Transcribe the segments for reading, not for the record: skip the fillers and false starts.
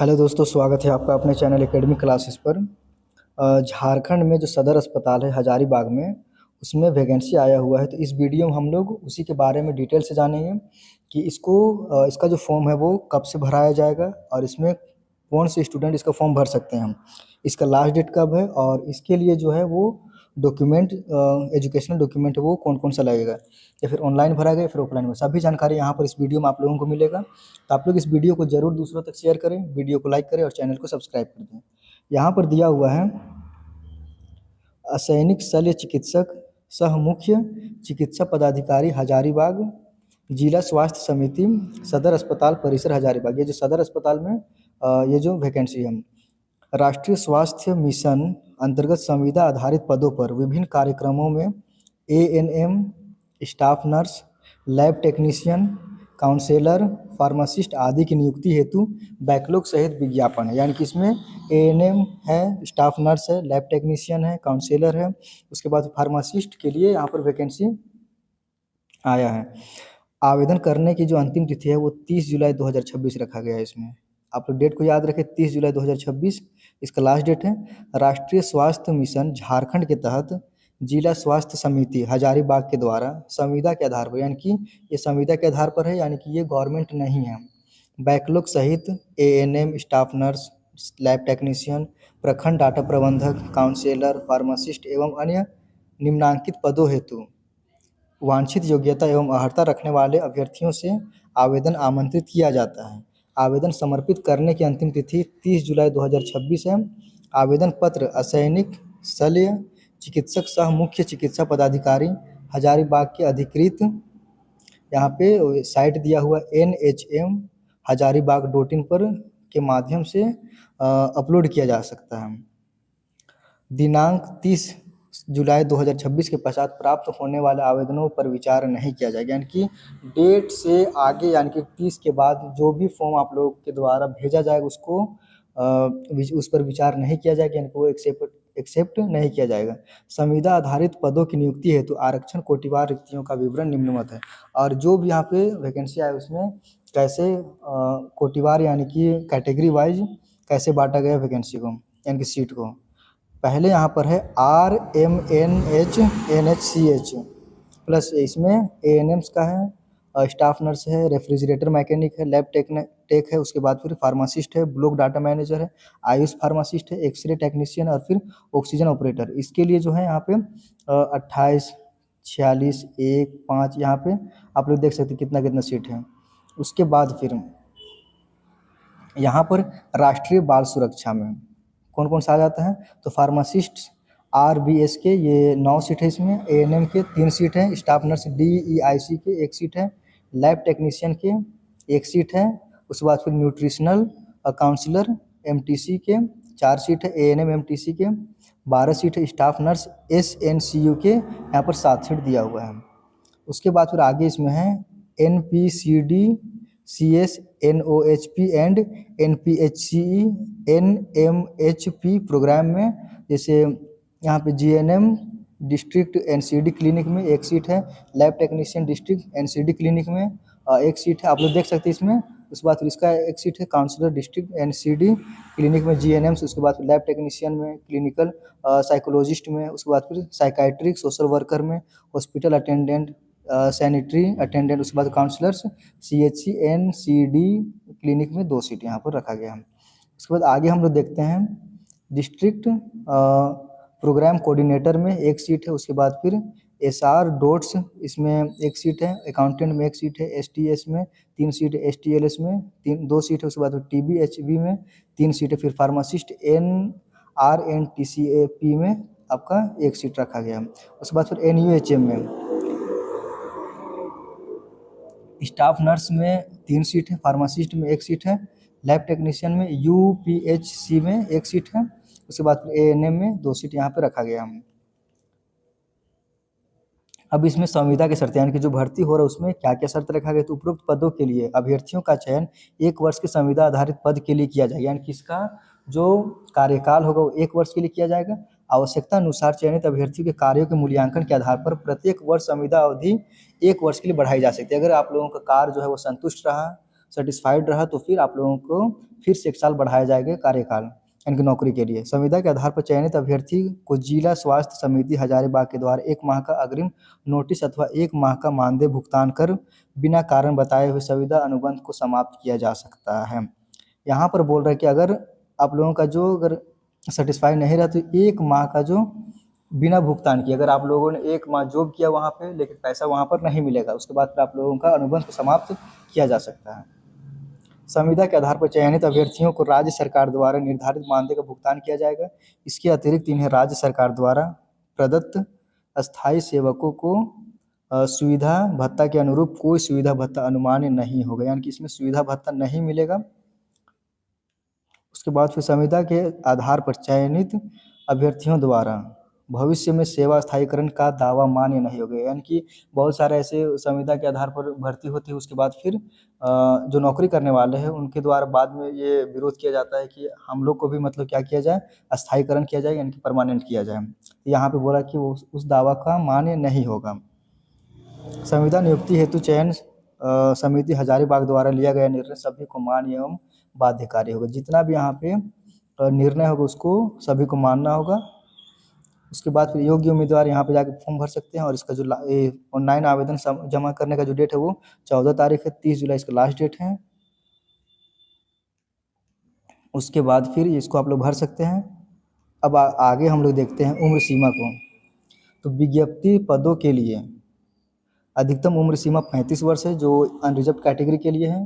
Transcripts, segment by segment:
Hello दोस्तों, स्वागत है आपका अपने चैनल एकेडमिक क्लासेस पर। झारखंड में जो सदर अस्पताल है हजारीबाग में, उसमें वैकेंसी आया हुआ है। तो इस वीडियो में हम लोग उसी के बारे में डिटेल से जानेंगे कि इसका जो फॉर्म है वो कब से भराया जाएगा और इसमें कौन से स्टूडेंट इसका फॉर्म भर सकते हैं हम। इसका लास्ट डेट कब है और इसके लिए जो है वो डॉक्यूमेंट, एजुकेशनल डॉक्यूमेंट है वो कौन कौन सा लगेगा, या फिर ऑनलाइन भरा गया या फिर ऑफलाइन में, सभी जानकारी यहाँ पर इस वीडियो में आप लोगों को मिलेगा। तो आप लोग इस वीडियो को जरूर दूसरों तक शेयर करें, वीडियो को लाइक करें और चैनल को सब्सक्राइब कर दें। यहाँ पर दिया हुआ है असैनिक शल्य चिकित्सक सह मुख्य चिकित्सा पदाधिकारी हजारीबाग, जिला स्वास्थ्य समिति, सदर अस्पताल परिसर हजारीबाग। ये जो सदर अस्पताल में ये जो वैकेंसी है, राष्ट्रीय स्वास्थ्य मिशन अंतर्गत संविदा आधारित पदों पर विभिन्न कार्यक्रमों में ANM, staff nurse, lab technician, counsellor, pharmacist आदि की नियुक्ति हेतु बैकलॉग सहित विज्ञापन है। यानी कि इसमें एएनएम है, स्टाफ नर्स है, लैब टेक्नीशियन है, काउंसलर है, उसके बाद फार्मासिस्ट के लिए यहाँ पर वैकेंसी आया है। आवेदन करने की जो अंतिम तिथि है वो 30 जुलाई 2026 रखा गया है इसमें। आप लोग डेट को याद रखें, 30 जुलाई 2026 इसका लास्ट डेट है। राष्ट्रीय स्वास्थ्य मिशन झारखंड के तहत जिला स्वास्थ्य समिति हजारीबाग के द्वारा संविदा के आधार पर, यानी कि ये संविदा के आधार पर है, यानी कि ये गवर्नमेंट नहीं है। बैकलॉग सहित ANM, staff nurse, lab technician, प्रखंड डाटा प्रबंधक, काउंसलर, फार्मासिस्ट एवं अन्य निम्नांकित पदों हेतु वांछित योग्यता एवं अर्हता रखने वाले अभ्यर्थियों से आवेदन आमंत्रित किया जाता है। आवेदन समर्पित करने की अंतिम तिथि 30 जुलाई 2026 है। आवेदन पत्र असैनिक शल्य चिकित्सक सह मुख्य चिकित्सा पदाधिकारी हजारीबाग के अधिकृत, यहाँ पे साइट दिया हुआ NHM हजारीबाग .in पर के माध्यम से अपलोड किया जा सकता है। दिनांक 30 जुलाई 2026 के पश्चात प्राप्त होने वाले आवेदनों पर विचार नहीं किया जाएगा। यानी कि डेट से आगे, यानी कि 30 के बाद जो भी फॉर्म आप लोग के द्वारा भेजा जाएगा उसको उस पर विचार नहीं किया जाएगा, यानी कि वो एक्सेप्ट नहीं किया जाएगा। संविदा आधारित पदों की नियुक्ति हेतु आरक्षण कोटिवार रिक्तियों का विवरण निम्नवत है। और जो भी यहाँ पे वैकेंसी आए उसमें कैसे कोटिवार यानी कि कैटेगरी वाइज कैसे बांटा गया वैकेंसी को, यानी कि सीट को। पहले यहाँ पर है RMNH NHCH प्लस, इसमें ANMs का है, स्टाफ नर्स है, रेफ्रिजरेटर मैकेनिक है, लैब टेक है, उसके बाद फिर फार्मासिस्ट है, ब्लॉक डाटा मैनेजर है, आयुष फार्मासिस्ट है, एक्सरे टेक्नीशियन और फिर ऑक्सीजन ऑपरेटर। इसके लिए जो है यहाँ पे 28, 46, 1, 5 यहाँ पे आप लोग देख सकते हैं कितना कितना सीट है। उसके बाद फिर यहाँ पर राष्ट्रीय बाल सुरक्षा में कौन कौन सा आ जाता है, तो फार्मासिस्ट RBS के ये 9 सीट है, इसमें ANM के 3 सीट है, स्टाफ नर्स DEIC के 1 सीट है, लैब टेक्नीशियन के 1 सीट है, उसके बाद फिर न्यूट्रिशनल काउंसलर MTC के 4 सीट है, ANM MTC के 12 सीट है, स्टाफ नर्स SNCU के यहाँ पर 7 सीट दिया हुआ है। उसके बाद फिर आगे इसमें है NPCD CS NOHP and NPHCE NMHP programme में, जैसे यहाँ पे GNM डिस्ट्रिक्ट NCD क्लिनिक में 1 सीट है, lab technician district NCD clinic में 1 सीट है, आप लोग देख सकते हैं इसमें। उसके बाद फिर इसका 1 सीट है काउंसलर डिस्ट्रिक्ट NCD क्लिनिक में GNMs, उसके बाद फिर लैब टेक्नीशियन में, क्लिनिकल साइकोलॉजिस्ट में, उसके बाद फिर साइकाइट्रिक सोशल वर्कर में, हॉस्पिटल अटेंडेंट, सैनिटरी अटेंडेंट, उसके बाद काउंसलर्स CHC NCD क्लिनिक में 2 सीट यहाँ पर रखा गया है। उसके बाद आगे हम लोग देखते हैं डिस्ट्रिक्ट प्रोग्राम कोऑर्डिनेटर में 1 सीट है, उसके बाद फिर SR डोट्स इसमें 1 सीट है, अकाउंटेंट में 1 सीट है, STS में 3 सीट है, STLS में 2 सीट है, उसके बाद TBHB में 3 सीट है, फिर फार्मासिस्ट NRNTCAP में आपका 1 सीट रखा गया है। उसके बाद फिर NUHM में स्टाफ नर्स में 3 सीट है, फार्मासिस्ट में 1 सीट है, लैब टेक्नीशियन में UPHC में 1 सीट है, उसके बाद फिर ANM में 2 सीट यहाँ पे रखा गया है। अब इसमें संविदा की शर्तें, यानी कि जो भर्ती हो रहा है उसमें क्या क्या शर्त रखा गया, तो उपरोक्त पदों के लिए अभ्यर्थियों का चयन 1 वर्ष के संविदा आधारित पद के लिए किया जाएगा, यानी कि इसका जो कार्यकाल होगा वो 1 वर्ष के लिए किया जाएगा। आवश्यकता अनुसार चयनित अभ्यर्थियों के कार्यों के मूल्यांकन के आधार पर प्रत्येक वर्ष संविदा अवधि 1 वर्ष के लिए बढ़ाई जा सकती है। अगर आप लोगों का कार्य जो है वो संतुष्ट रहा सेटिस्फाइड रहा तो फिर आप लोगों को फिर से 1 साल बढ़ाया जाएगा कार्यकाल यानी नौकरी के लिए। संविदा के आधार पर चयनित अभ्यर्थी को जिला स्वास्थ्य समिति हजारीबाग के द्वारा 1 माह का अग्रिम नोटिस अथवा 1 माह का मानदेय भुगतान कर बिना कारण बताए हुए संविदा अनुबंध को समाप्त किया जा सकता है। यहाँ पर बोल रहा है कि अगर आप लोगों का जो अगर सेटिस्फाई नहीं रहा तो 1 माह का जो बिना भुगतान किए, अगर आप लोगों ने 1 माह जॉब किया वहाँ पे लेकिन पैसा वहाँ पर नहीं मिलेगा, उसके बाद फिर आप लोगों का अनुबंध को समाप्त किया जा सकता है। संविदा के आधार पर चयनित अभ्यर्थियों को राज्य सरकार द्वारा निर्धारित मानदेय का भुगतान किया जाएगा। इसके अतिरिक्त इन्हें राज्य सरकार द्वारा प्रदत्त अस्थायी सेवकों को सुविधा भत्ता के अनुरूप कोई सुविधा भत्ता अनुमान्य नहीं होगा, यानी कि इसमें सुविधा भत्ता नहीं मिलेगा। उसके बाद फिर संविदा के आधार पर चयनित अभ्यर्थियों द्वारा भविष्य में सेवा स्थायीकरण का दावा मान्य नहीं होगा, यानी कि बहुत सारे ऐसे संविदा के आधार पर भर्ती होती है, उसके बाद फिर जो नौकरी करने वाले हैं उनके द्वारा बाद में ये विरोध किया जाता है कि हम लोग को भी मतलब क्या किया जाए, स्थायीकरण किया जाए यानी कि परमानेंट किया जाए। यहाँ पे बोला कि उस दावा का मान्य नहीं होगा। संविदा नियुक्ति हेतु चयन समिति हजारीबाग द्वारा लिया गया निर्णय सभी को मान्य एवं बाध्यकारी होगा। जितना भी यहाँ पे निर्णय होगा उसको सभी को मानना होगा। उसके बाद फिर योग्य उम्मीदवार यहाँ पे जाके फॉर्म भर सकते हैं और इसका जो ऑनलाइन आवेदन जमा करने का जो डेट है वो 14 तारीख है, 30 जुलाई इसका लास्ट डेट है। उसके बाद फिर इसको आप लोग भर सकते हैं। अब आगे हम लोग देखते हैं उम्र सीमा को। तो विज्ञप्ति पदों के लिए अधिकतम उम्र सीमा 35 वर्ष है जो अनरिजर्व कैटेगरी के लिए है।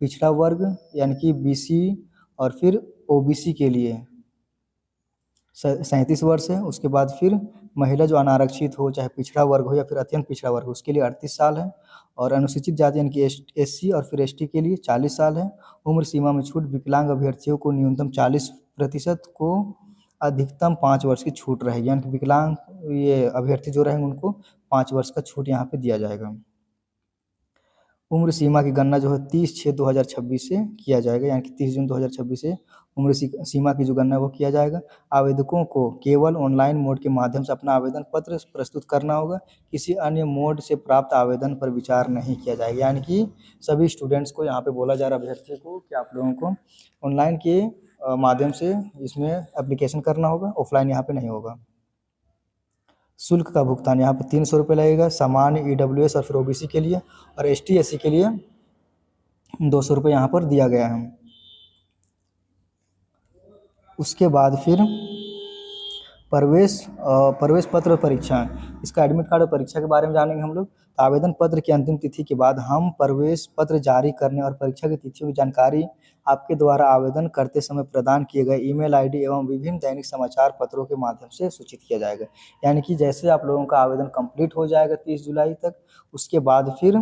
पिछड़ा वर्ग यानी कि बीसी और फिर ओबीसी के लिए 37 वर्ष है। उसके बाद फिर महिला जो अनारक्षित हो, चाहे पिछड़ा वर्ग हो या फिर अत्यंत पिछड़ा वर्ग हो, उसके लिए 38 साल है। और अनुसूचित जाति यानी कि एससी और फिर एसटी के लिए 40 साल है। उम्र सीमा में छूट विकलांग अभ्यर्थियों को न्यूनतम 40% को अधिकतम 5 वर्ष की छूट रहेगी, यानी कि विकलांग ये अभ्यर्थी जो रहेंगे उनको 5 वर्ष का छूट यहाँ पे दिया जाएगा। उम्र सीमा की गणना जो है 30/6/2026 से किया जाएगा, यानी कि 30 जून 2026 से उम्र सीमा की जो गणना है वो किया जाएगा। आवेदकों को केवल ऑनलाइन मोड के माध्यम से अपना आवेदन पत्र प्रस्तुत करना होगा। किसी अन्य मोड से प्राप्त आवेदन पर विचार नहीं किया जाएगा, यानी कि सभी स्टूडेंट्स को यहाँ पे बोला जा रहा है अभ्यर्थियों को कि आप लोगों को ऑनलाइन के माध्यम से इसमें एप्लीकेशन करना होगा, ऑफलाइन यहाँ पे नहीं होगा। शुल्क का भुगतान यहाँ पर 300 रुपये लगेगा सामान्य ईडब्ल्यूएस और फिर ओबीसी के लिए, और एसटी एससी के लिए 200 रुपये यहाँ पर दिया गया है। उसके बाद फिर प्रवेश पत्र और परीक्षा, इसका एडमिट कार्ड और परीक्षा के बारे में जानेंगे हम लोग। तो आवेदन पत्र की अंतिम तिथि के बाद हम प्रवेश पत्र जारी करने और परीक्षा की तिथियों की जानकारी आपके द्वारा आवेदन करते समय प्रदान किए गए ईमेल आईडी एवं विभिन्न दैनिक समाचार पत्रों के माध्यम से सूचित किया जाएगा। यानी कि जैसे आप लोगों का आवेदन कंप्लीट हो जाएगा 30 जुलाई तक, उसके बाद फिर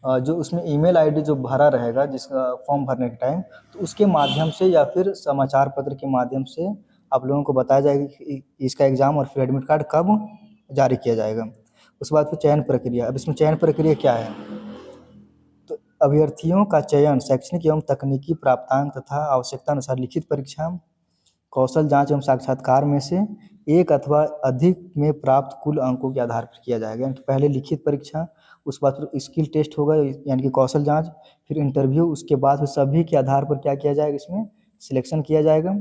जो उसमें ईमेल आईडी जो भरा रहेगा जिसका फॉर्म भरने के टाइम, तो उसके माध्यम से या फिर समाचार पत्र के माध्यम से आप लोगों को बताया जाएगा कि इसका एग्ज़ाम और फिर एडमिट कार्ड कब जारी किया जाएगा। उसके बाद फिर चयन प्रक्रिया। अब इसमें चयन प्रक्रिया क्या है, तो अभ्यर्थियों का चयन शैक्षणिक एवं तकनीकी प्राप्तांक तथा आवश्यकता अनुसार लिखित परीक्षा, कौशल जांच एवं साक्षात्कार में से एक अथवा अधिक में प्राप्त कुल अंकों के आधार पर किया जाएगा। यानी कि पहले लिखित परीक्षा, उसके बाद फिर स्किल टेस्ट होगा यानी कि कौशल जांच, फिर इंटरव्यू, उसके बाद फिर सभी के आधार पर क्या किया जाएगा, इसमें सिलेक्शन किया जाएगा।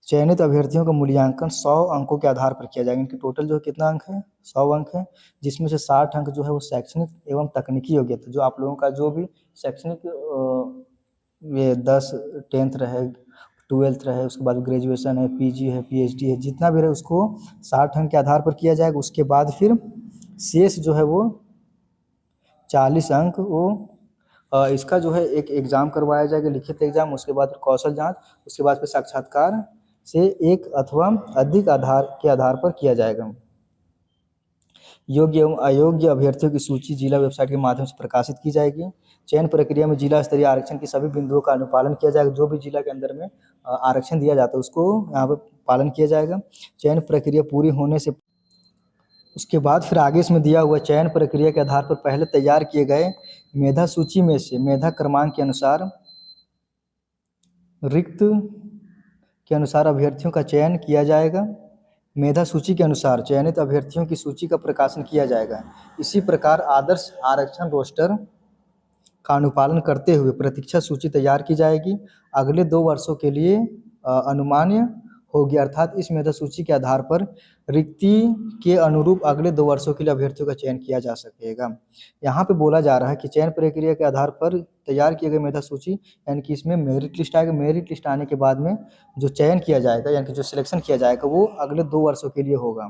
चयनित अभ्यर्थियों का मूल्यांकन 100 अंकों के आधार पर किया जाएगा। इनके टोटल जो कितना अंक है, 100 अंक है, जिसमें से 60 अंक जो है वो शैक्षणिक एवं तकनीकी योग्यता, जो आप लोगों का जो भी शैक्षणिक ये 10 10th रहे, 12th रहे, उसके बाद ग्रेजुएशन है, पीजी है, पीएचडी है, जितना भी रहे उसको 60 अंक के आधार पर किया जाएगा। उसके बाद फिर शेष जो है वो 40 अंक वो इसका जो है एक एग्ज़ाम करवाया जाएगा, लिखित एग्ज़ाम, उसके बाद कौशल जांच, उसके बाद फिर साक्षात्कार से एक अथवा अधिक के आधार पर किया जाएगा। योग्य एवं अयोग्य अभ्यर्थियों की सूची जिला वेबसाइट के माध्यम से प्रकाशित की जाएगी। चयन प्रक्रिया में जिला स्तरीय आरक्षण के सभी बिंदुओं का अनुपालन किया जाएगा। जो भी जिला के अंदर में आरक्षण दिया जाता है उसको यहाँ पर पालन किया जाएगा। चयन प्रक्रिया पूरी होने से उसके बाद फिर आगे इसमें दिया हुआ चयन प्रक्रिया के आधार पर पहले तैयार किए गए मेधा सूची में से मेधा क्रमांक के अनुसार रिक्त के अनुसार अभ्यर्थियों का चयन किया जाएगा। मेधा सूची के अनुसार चयनित अभ्यर्थियों की सूची का प्रकाशन किया जाएगा। इसी प्रकार आदर्श आरक्षण रोस्टर का अनुपालन करते हुए प्रतीक्षा सूची तैयार की जाएगी। अगले 2 वर्षों के लिए अनुमान्य होगी, अर्थात इस मेधा सूची के आधार पर रिक्ति के अनुरूप अगले 2 वर्षों के लिए अभ्यर्थियों का चयन किया जा सकेगा। यहाँ पे बोला जा रहा है कि चयन प्रक्रिया के आधार पर तैयार किए गए मेधा सूची, यानी कि इसमें मेरिट लिस्ट आएगा। मेरिट लिस्ट आने के बाद में जो चयन किया जाएगा, यानी कि जो सिलेक्शन किया जाएगा, वो अगले 2 वर्षों के लिए होगा।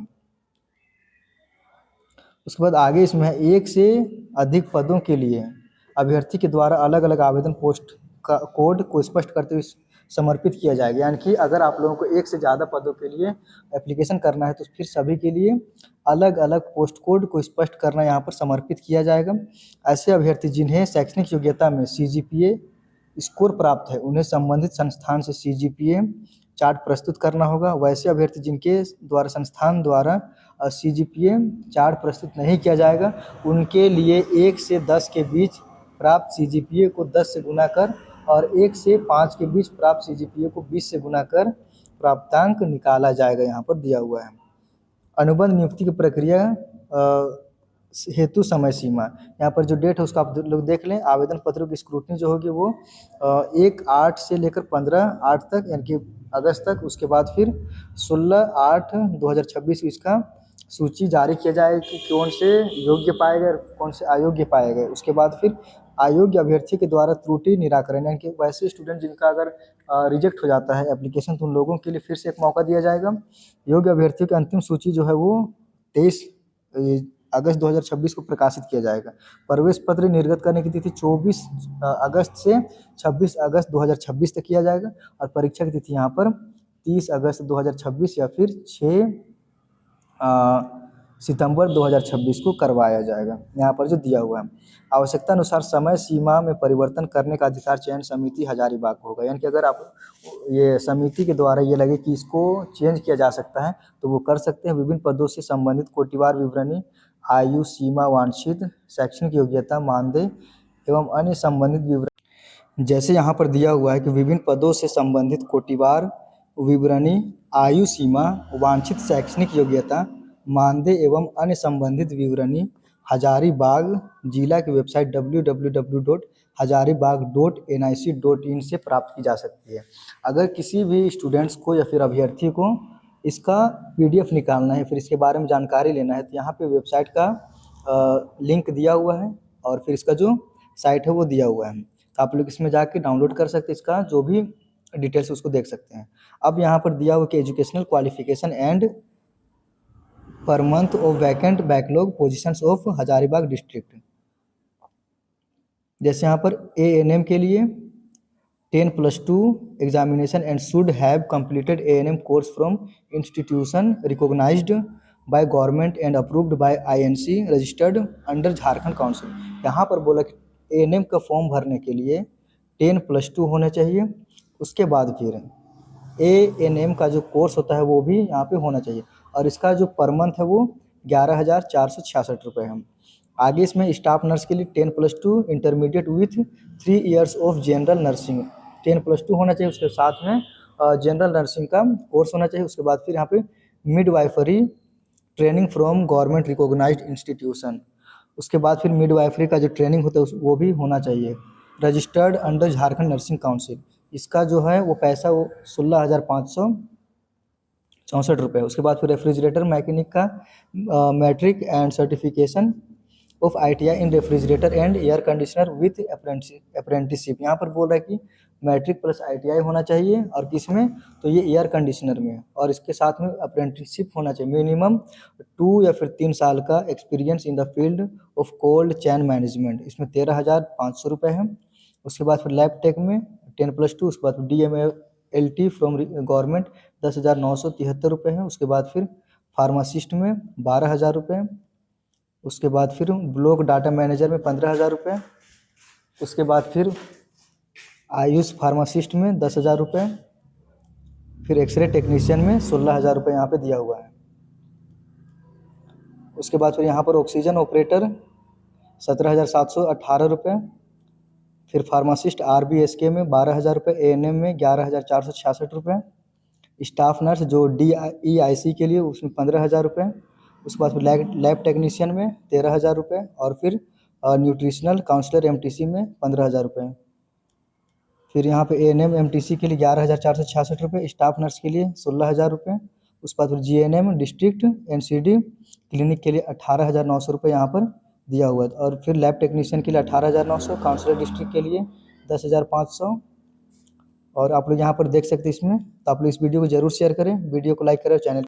उसके बाद आगे इसमें है 1 से अधिक पदों के लिए अभ्यर्थी के द्वारा अलग अलग आवेदन पोस्ट का कोड को स्पष्ट करते हुए समर्पित किया जाएगा। यानी कि अगर आप लोगों को 1 से ज़्यादा पदों के लिए एप्लीकेशन करना है तो फिर सभी के लिए अलग अलग पोस्ट कोड को स्पष्ट करना यहाँ पर समर्पित किया जाएगा। ऐसे अभ्यर्थी जिन्हें शैक्षणिक योग्यता में CGPA स्कोर प्राप्त है, उन्हें संबंधित संस्थान से CGPA चार्ट प्रस्तुत करना होगा। वैसे अभ्यर्थी जिनके द्वारा संस्थान द्वारा CGPA चार्ट प्रस्तुत नहीं किया जाएगा, उनके लिए 1 से 10 के बीच प्राप्त CGPA को 10 से गुना कर और 1 से 5 के बीच प्राप्त CGPA को 20 से गुना कर प्राप्तांक निकाला जाएगा। यहाँ पर दिया हुआ है। अनुबंध नियुक्ति की प्रक्रिया हेतु समय सीमा, यहाँ पर जो डेट है उसका आप लोग देख लें। आवेदन पत्रों की स्क्रूटनी जो होगी वो 1/8 से लेकर 15/8 तक, यानी कि अगस्त तक। उसके बाद फिर 16/8/2026 इसका सूची जारी किया जाएगा कि कौन से योग्य पाए गए, कौन से अयोग्य पाए गए। उसके बाद फिर अयोग्य अभ्यर्थी के द्वारा त्रुटि निराकरण, यानी कि वैसे स्टूडेंट जिनका अगर रिजेक्ट हो जाता है एप्लीकेशन, तो उन लोगों के लिए फिर से एक मौका दिया जाएगा। योग्य अभ्यर्थियों की अंतिम सूची जो है वो 23 अगस्त 2026 को प्रकाशित किया जाएगा। प्रवेश पत्र निर्गत करने की तिथि 24 अगस्त से 26 अगस्त 2026 तक किया जाएगा और परीक्षा की तिथि यहाँ पर 30 अगस्त 2026 या फिर 6 सितंबर 2026 को करवाया जाएगा। यहाँ पर जो दिया हुआ है, आवश्यकता अनुसार समय सीमा में परिवर्तन करने का अधिकार चयन समिति हजारीबाग को होगा। यानी कि अगर आप ये समिति के द्वारा ये लगे कि इसको चेंज किया जा सकता है तो वो कर सकते हैं। विभिन्न पदों से संबंधित कोटिवार विवरणी, आयु सीमा, वांछित शैक्षणिक योग्यता, मानदेय एवं अन्य संबंधित विवरण, जैसे यहाँ पर दिया हुआ है कि विभिन्न पदों से संबंधित कोटिवार विवरणी, आयु सीमा, वांछित शैक्षणिक योग्यता, मानदेय एवं अन्य संबंधित विवरणी हजारीबाग जिला की वेबसाइट www.hazaribagh.nic.in से प्राप्त की जा सकती है। अगर किसी भी स्टूडेंट्स को या फिर अभ्यर्थी को इसका PDF निकालना है, फिर इसके बारे में जानकारी लेना है, तो यहाँ पे वेबसाइट का लिंक दिया हुआ है और फिर इसका जो साइट है वो दिया हुआ है। तो आप लोग इसमें जाके डाउनलोड कर सकते हैं, इसका जो भी डिटेल्स उसको देख सकते हैं। अब यहाँ पर दिया हुआ कि educational qualification and per month of vacant backlog positions of Hazaribagh district. जैसे यहाँ पर ANM के लिए 10+2 examination and should have completed ANM course from institution recognised by government and approved by INC registered under Jharkhand council. यहाँ पर बोला कि ANM का फॉर्म भरने के लिए 10+2 होने चाहिए। उसके बाद फिर ANM का जो कोर्स होता है वो भी यहाँ पे होना चाहिए और इसका जो पर मंथ है वो 11,466 रुपये है। आगे इसमें स्टाफ नर्स के लिए 10+2 intermediate with 3 years of general nursing 10+2 होना चाहिए। उसके साथ में जनरल नर्सिंग का कोर्स होना चाहिए। उसके बाद फिर यहाँ पे midwifery training from government recognised institution. उसके बाद फिर मिडवाइफरी का जो ट्रेनिंग होता है वो भी होना चाहिए, registered under Jharkhand nursing council. इसका जो है वो पैसा वो 16,564 रुपये। उसके बाद फिर रेफ्रिजरेटर मैकेनिक का matric and certification of ITI in refrigerator and air conditioner with apprenticeship. यहाँ पर बोल रहा है कि मैट्रिक प्लस ITI होना चाहिए और किसमें, तो ये एयर कंडीशनर में, और इसके साथ में अप्रेंटिसशिप होना चाहिए। मिनिमम 2 या फिर 3 साल का experience in the field of cold chain management, इसमें 13,500 रुपये है। उसके बाद फिर लैब टेक में 10+2, उसके बाद DMLT फ्रॉम गवर्नमेंट 10,973 रुपये है। उसके बाद फिर फार्मासिस्ट में 12,000 रुपये। उसके बाद फिर ब्लॉक डाटा मैनेजर में 15,000 रुपये। उसके बाद फिर आयुष फार्मासिस्ट में 10,000 रुपये। फिर एक्सरे टेक्नीशियन में 16,000 रुपये यहाँ पे दिया हुआ है। उसके बाद फिर यहाँ पर ऑक्सीजन ऑपरेटर 17,718 रुपये। फिर फार्मासिस्ट RBSK में 12,000 रुपये, ANM में 11,466 रुपये। स्टाफ नर्स जो DEIC के लिए उसमें 15,000 रुपये। उसके बाद फिर लैब टेक्नीशियन में 13,000 रुपये और फिर न्यूट्रिशनल काउंसलर एमटीसी में 15,000 रुपये। फिर यहाँ पे एएनएम एमटीसी के लिए 11,466 रुपये, स्टाफ नर्स के लिए 16,000 रुपये। उसके बाद जीएनएम डिस्ट्रिक्ट एनसीडी क्लिनिक के लिए 18,900 रुपये यहाँ पर दिया हुआ है। और फिर लैब टेक्नीशियन के लिए 18,900, काउंसलर डिस्ट्रिक्ट के लिए 10,500। और आप लोग यहाँ पर देख सकते हैं इसमें। तो आप लोग इस वीडियो को जरूर शेयर करें, वीडियो को लाइक करें, चैनल